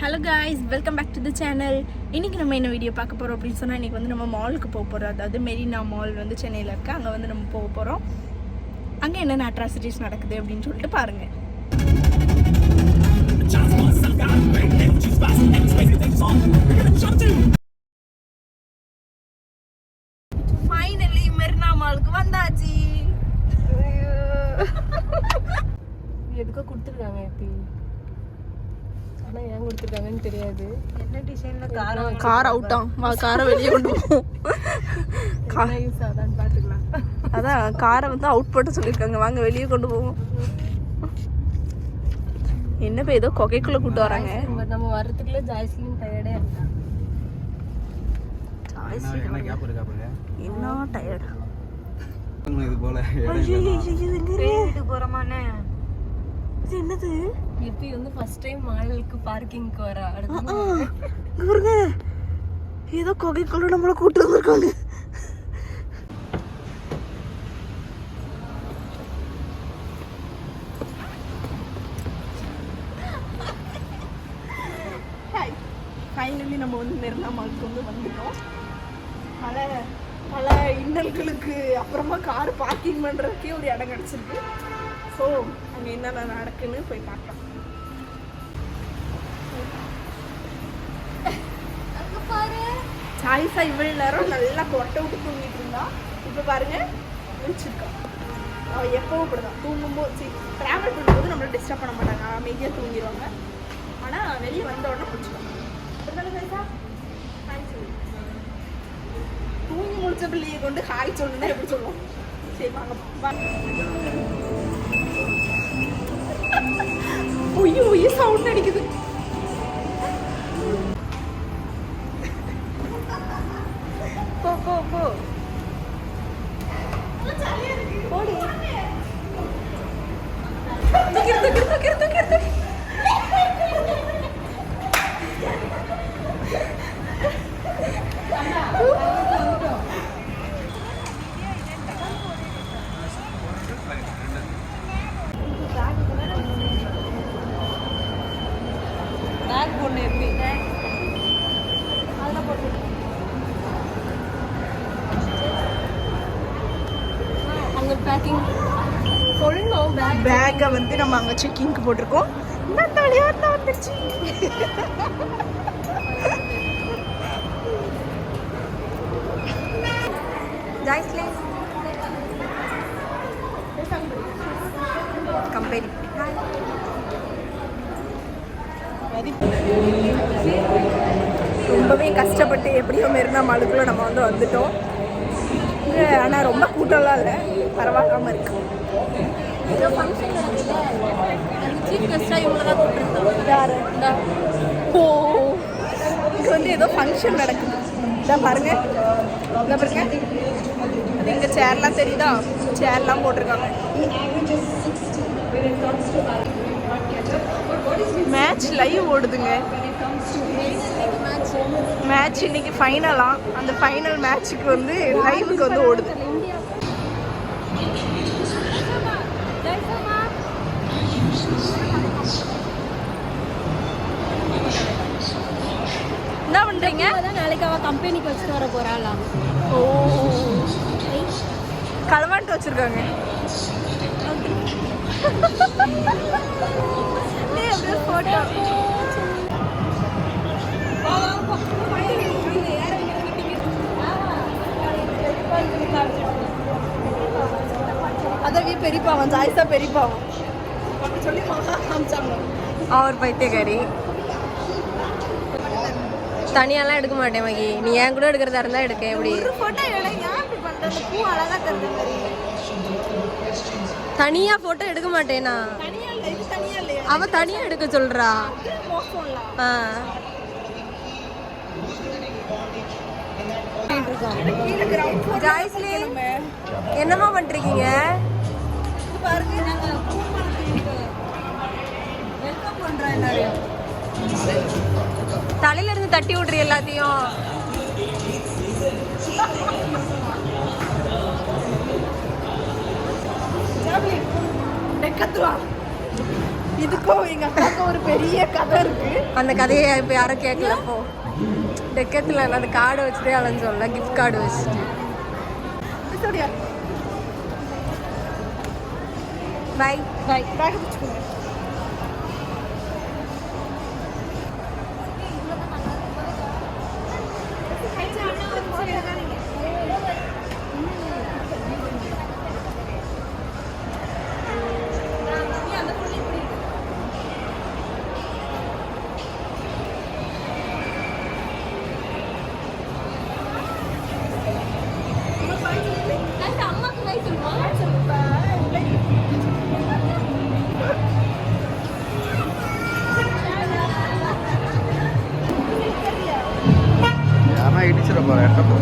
Hello guys, welcome back to the channel. இன்றைக்கி நம்ம என்ன வீடியோ பார்க்க போகிறோம் அப்படின்னு சொன்னால், இன்றைக்கி வந்து நம்ம மாலுக்கு போக போகிறோம். அதாவது மெரினா மால் வந்து சென்னையில் இருக்குது. அங்கே வந்து நம்ம போக போகிறோம். அங்கே என்னென்ன அட்ராசிட்டிஸ் நடக்குது அப்படின்னு சொல்லிட்டு பாருங்கள். ஃபைனலி மெரினா மாலுக்கு வந்தாச்சு. எதுக்கோ கொடுத்துருக்காங்க எப்படி, ஆனால் ஏன் கொடுத்துருக்காங்கன்னு தெரியாது. என்ன டிசைனில் கார் அவுட்டாம். காரை வெளியே கொண்டு போவோம். யூஸ் ஆகுதான்னு பார்த்துக்கலாம். அதான் காரை வந்து அவுட் போட்டு சொல்லியிருக்காங்க. வாங்க வெளியே கொண்டு போவோம். என்ன போய் ஏதோ கொகைக்குள்ளே கூட்டு வராங்க. நம்ம வர்றதுக்குள்ள ஜாய்ஸ்லின் டயர்டே இருந்தா. என்ன டயர்டு இது போல போறமானே. இது என்னது? எப்படி வந்து ஃபர்ஸ்ட் டைம் மாலுக்கு பார்க்கிங்க்கு வரா. பாருங்க, ஏதோ கொகைக்குள்ள நம்மள கூட்டு வந்திருக்காங்க. ஃபைனலி நம்ம வந்து மெரினா மாலுக்கு வந்து வந்துட்டோம். பல இன்னல்களுக்கு அப்புறமா கார் பார்க்கிங் பண்ணுறதுக்கே ஒரு இடம் கிடச்சிருக்கு. ஸோ அங்கே என்னென்ன நடக்குன்னு போய் பார்க்கலாம். சாய்ஸா இவ்வளோ நேரம் நல்லா கொட்டை விட்டு தூங்கிட்டு இருந்தா, இப்போ பாருங்க முடிச்சிருக்கா. அவள் எப்பவும் இப்படிதான் தூங்கும்போது, ட்ராவல் பண்ணும்போது நம்மளை டிஸ்டர்ப் பண்ண மாட்டாங்க, அமைதியாக தூங்கிடுவாங்க. ஆனால் வெளியே வந்த உடனே முடிச்சிருக்காங்க. தூங்கி முடிச்ச பிள்ளையை கொண்டு ஹாய் சொல்லுன்னா எப்படி சொல்லுவோம்? சரி வாங்க. உயி சவுண்ட் அடிக்குது. போ போ போ போடி. தூக்கி பேக் ஒன்று எப்படி அதில் போட்டு அங்கே பேக்கிங் சொல்லணும். பேக்கை வந்து நம்ம அங்கே செக்கிங்க்கு போட்டிருக்கோம். தலையாக தான் வந்துருச்சு. ஜாய்ஸ்லின் கம்பெனி ரொம்பவே கஷ்டப்பட்டு எப்படியோ மெரினா மாலுக்குள்ள நம்ம வந்து வந்துட்டோம். ஆனால் ரொம்ப கூட்டம்லாம் இல்லை, பரவாயில்லாமல் இருக்கு. ஏதோ ஃபங்க்ஷன் நடக்குது. சீஃப் கெஸ்ட்டாக இவங்க தான் கூப்பிட்டுருந்தாங்க. யார்? ஓ, இங்கே வந்து ஏதோ ஃபங்க்ஷன் நடக்குது. இதான் பாருங்க, இதான் பாருங்க. அது இங்கே சேர்லாம் தெரியுதா? சேர்லாம் போட்டிருக்காங்க. Match live ஓடுதுங்க. மேட்ச் இன்னைக்கு ஃபைனலாம். அந்த ஃபைனல் மேட்ச்சுக்கு வந்து லைவுக்கு வந்து ஓடுது. என்ன பண்றீங்க? நாளைக்கு அவள் கம்பெனிக்கு வச்சுட்டு வர போறாளாம். ஓ, களவாண்டு வச்சிருக்காங்க. போட்டோ அதான் பெரியப்பாவன், ஜாய்ஸா பெரியப்பாவன் சொல்லி காமிச்சாங்க. அவர் பைத்தியக்காரி. தனியாலாம் எடுக்க மாட்டேன் மகி. நீ ஏன் கூட எடுக்கிறதா இருந்தா எடுக்க. எப்படி தனியா போட்டோ எடுக்க மாட்டேனா? அவ தனியா எடுக்க சொல்றா. ஜாய்ஸ்லின் என்னமா பண்றீங்க? தலையில இருந்து தட்டி விடுறீ எல்லாத்தையும். கத்துவா இதுக்கும் எங்க அக்காவுக்கும் ஒரு பெரிய கதை இருக்கு. அந்த கதையை இப்போ யாரும் கேட்கல. போ டெக்கத்தில் அந்த கார்டு வச்சுட்டே அலைஞ்சோம்ல, கிஃப்ட் கார்டு வச்சுட்டு. பை பை பேக் வச்சுக்கோங்க. யாரா இடிச்சிட போற எட்ட போ.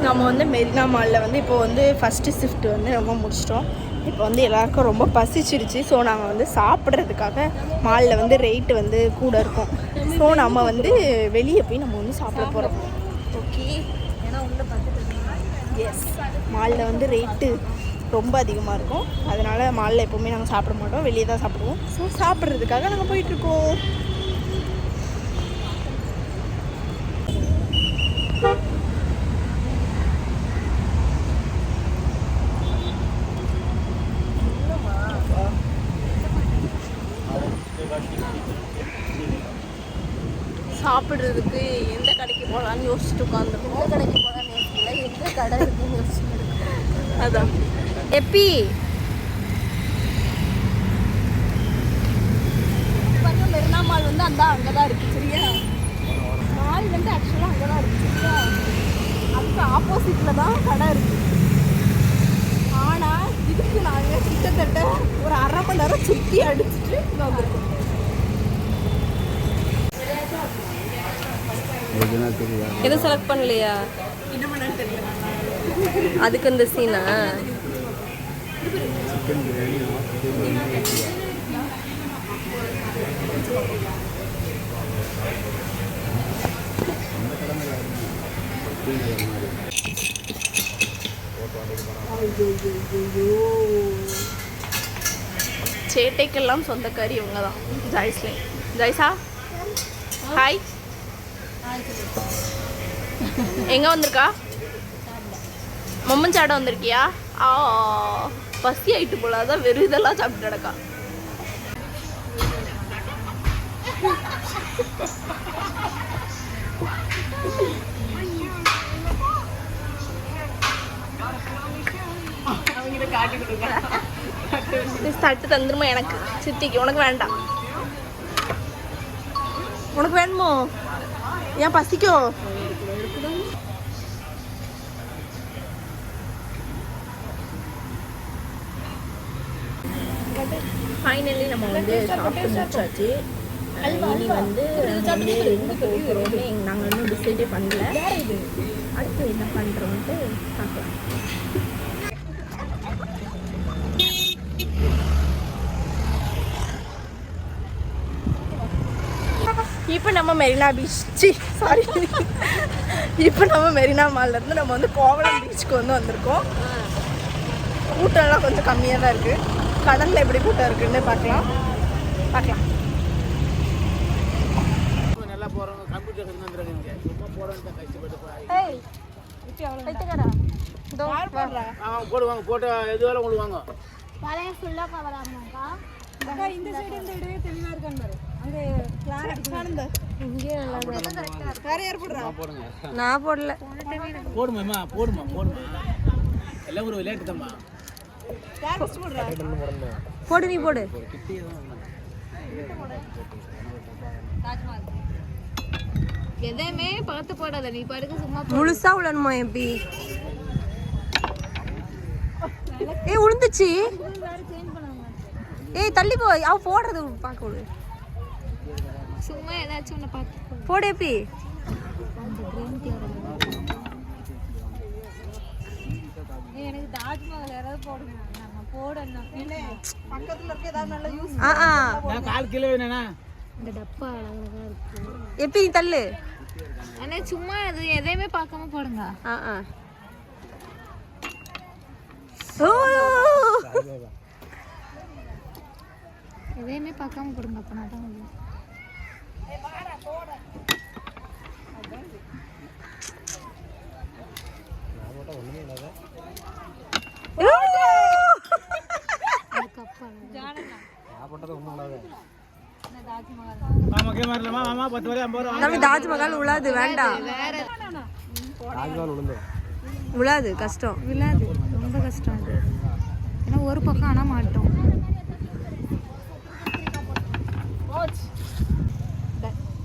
நம்ம வந்து மெரினா மாலில் வந்து இப்போ வந்து ஃபஸ்ட்டு ஷிஃப்ட் வந்து நம்ம முடிச்சிட்டோம். இப்போ வந்து எல்லாருக்கும் ரொம்ப பசிச்சிருச்சு. ஸோ நாங்கள் வந்து சாப்பிட்றதுக்காக மாலில் வந்து ரேட்டு வந்து கூட இருக்கும். ஸோ நம்ம வந்து வெளியே போய் நம்ம வந்து சாப்பிட போகிறோம். ஓகே, ஏன்னா உள்ள பார்த்துட்டு எஸ் மாலில் வந்து ரேட்டு ரொம்ப அதிகமாக இருக்கும். அதனால் மாலில் எப்போவுமே நாங்கள் சாப்பிட மாட்டோம், வெளியே தான் சாப்பிடுவோம். ஸோ சாப்பிட்றதுக்காக நாங்கள் போயிட்டுருக்கோம். சாப்பிட்றதுக்கு எந்த கடைக்கு போகலான்னு யோசிச்சுட்டு உட்காந்துருக்கோம். எந்த கடைக்கு போகலான்னு யோசிக்கல, எந்த கடை இருக்குன்னு யோசிச்சுட்டு இருக்கோம். அதான் எப்பி கொஞ்சம் மெரினா மால் வந்து அங்கே தான் இருக்குது. சரியா, மால் வந்து ஆக்சுவலாக அங்கே தான் இருக்குது. சரியா, அதுக்கு ஆப்போசிட்டில் தான் கடை இருக்குது. ஆனால் இதுக்கு நாங்கள் கிட்டத்தட்ட ஒரு அரை மணி நேரம் சுற்றி அடிச்சுட்டு வந்துருக்கோம். எதுவும் செலக்ட் பண்ணலையா? என்ன பண்ணான்னு தெரியல. அதுக்கு இந்த சீனா சிக்கன் பிரியாணி சேட்டைக்கெல்லாம் சொந்தக்காரி இவங்க தான். ஜாய்ஸ்லே ஜாய்ஸா ஹாய். எங்கே வந்திருக்கா? மம்மன் சாடம் வந்திருக்கியா? பசி ஆயிட்டு போல, அதான் வெறும் இதெல்லாம் சாப்பிட்டு கிடக்கா. தட்டு தந்துருமா எனக்கு, சித்திக்கு. உனக்கு வேண்டாம். உனக்கு வேணுமோ? ஏன் பசிக்கோ? ஃபைனலி நம்ம வந்து சாப்பிட்டு முடிச்சாச்சு. இனி வந்து எங்கே போகிறோம்னு நாங்கள் இன்னும் டிசைடே பண்ணல. அடுத்து என்ன பண்ணுறோன்ட்டு பார்க்கலாம். இப்போ நம்ம மெரினா பீச் சாரி இப்போ நம்ம மெரினா மால்லேருந்து நம்ம வந்து கோவளம் பீச்சுக்கு வந்து வந்திருக்கோம். கூட்டம்லாம் கொஞ்சம் கம்மியாக தான் இருக்குது. கடலில் எப்படி கூட்டம் இருக்குன்னு பார்க்கலாம். நல்லா போகிறவங்க கம்ப்யூட்டர் வந்துருங்க. சும்மா போகிறவங்க கஷ்டப்பட்டு போடுவாங்க. போட்டு எது வேலை உங்களுக்கு வாங்க. பழைய ஃபுல்லாக கவராமாக்கா இந்த சைடு இந்த இடவே தெளிவாக இருக்கான்னு பாரு. இங்கே நல்லா வேற யார் போடுறா? போடுங்க நான் போடல. போடுமா எல்லாம் ஒரு விளையாட்டு தான்மா. யார் ஃபர்ஸ்ட் போடுறா? போடு நீ போடு. எதையுமே பார்த்து போடாத, நீ பாட்டுக்கு சும்மா முழுசா உழணுமா எப்படி? ஏய் உளுந்துச்சு. ஏய் தள்ளி போ. அவ போடுறது பார்க்க விடு. சும்மா ஏதாச்சும் ஒன்று பார்த்து போடு எப்படி? எனக்கு தாஜ்மஹால் யாராவது போடுங்க, நான் போடணும். பக்கத்துல இருக்க ஏதாவது நல்ல யூஸ் நான் 4 கிலோ வேணா. இந்த டப்பா அழகா இருக்கு. எப்படி நீ தள்ளு. அண்ணே சும்மா அது எதையுமே பார்க்காம போடுங்க. ஓ எதையுமே பார்க்காம போடுங்க, அப்பனா தான் முடியும். மாமா கே மாறலாமா மாமா 10 வரை 50 ரூபாய். நம்ம தாஜ்மஹால் உழாது வேண்டாம். உழாது கஷ்டம். விழாது, ரொம்ப கஷ்டம் அது. ஏன்னா ஒரு பக்கம் ஆனால் மாட்டோம்.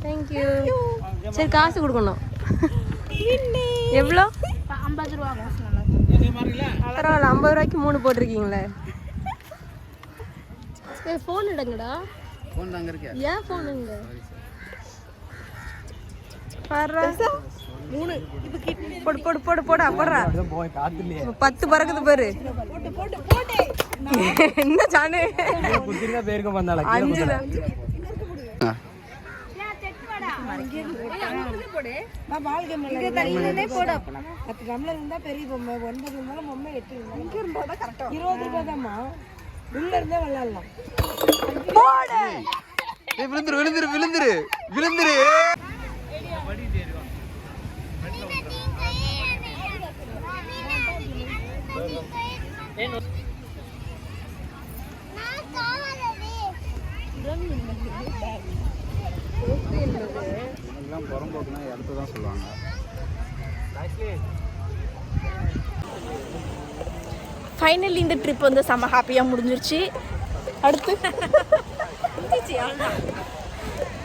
தேங்க்யூ. சரி காசு கொடுக்கணும். எவ்வளோ? 50 ரூபா காசு. இதே மாறீங்களா? பரவாயில்ல 50 ரூபாய்க்கு 3 போட்டிருக்கீங்களே. ஃபோன் எடுங்கடா. ஃபோன் அங்க இருக்கே. ஏன் ஃபோன் எங்க? பாரு 3 இது கிட்னி போடு போடு போடு போடா போடுறா. போய் காத்துலயே 10 பறக்குது பாரு. போட்டு போட்டு போடு. என்ன சானே குத்திரா பேருக்கு வந்தால 5 தான். நான் பால் கேம் இங்க தள்ளினே போடு அப்பனா. 10 டம்ளர் இருந்தா பெரிய பொம்மை, 9 இருந்தாலும் பொம்மை 8 இருந்தாலும் இங்க இருந்தா தான் கரெக்ட்டா. 20 ரூபாய் தான்மா. உள்ள இருந்தே விளையாடலாம். போடு. ஏய் விழுந்துரு. எல்லாம் புறம்போக்குனா அடுத்து தான் சொல்லுவாங்க. ஃபைனலி இந்த ட்ரிப் வந்து செம்ம ஹாப்பியாக முடிஞ்சிருச்சு. அடுத்து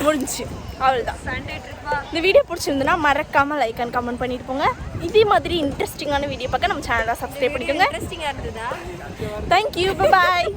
முடிஞ்சிச்சு, அவ்வளோதான். சண்டே ட்ரிப்பா. இந்த வீடியோ பிடிச்சிருந்துன்னா மறக்காமல் லைக் அண்ட் கமெண்ட் பண்ணிட்டு போங்க. இதே மாதிரி இன்ட்ரெஸ்டிங்கான வீடியோ பார்க்க நம்ம சேனலை சப்ஸ்கிரைப் பண்ணிக்கோங்க. இன்ட்ரெஸ்டிங்கா இருந்ததா? தேங்க்யூ, பாய்.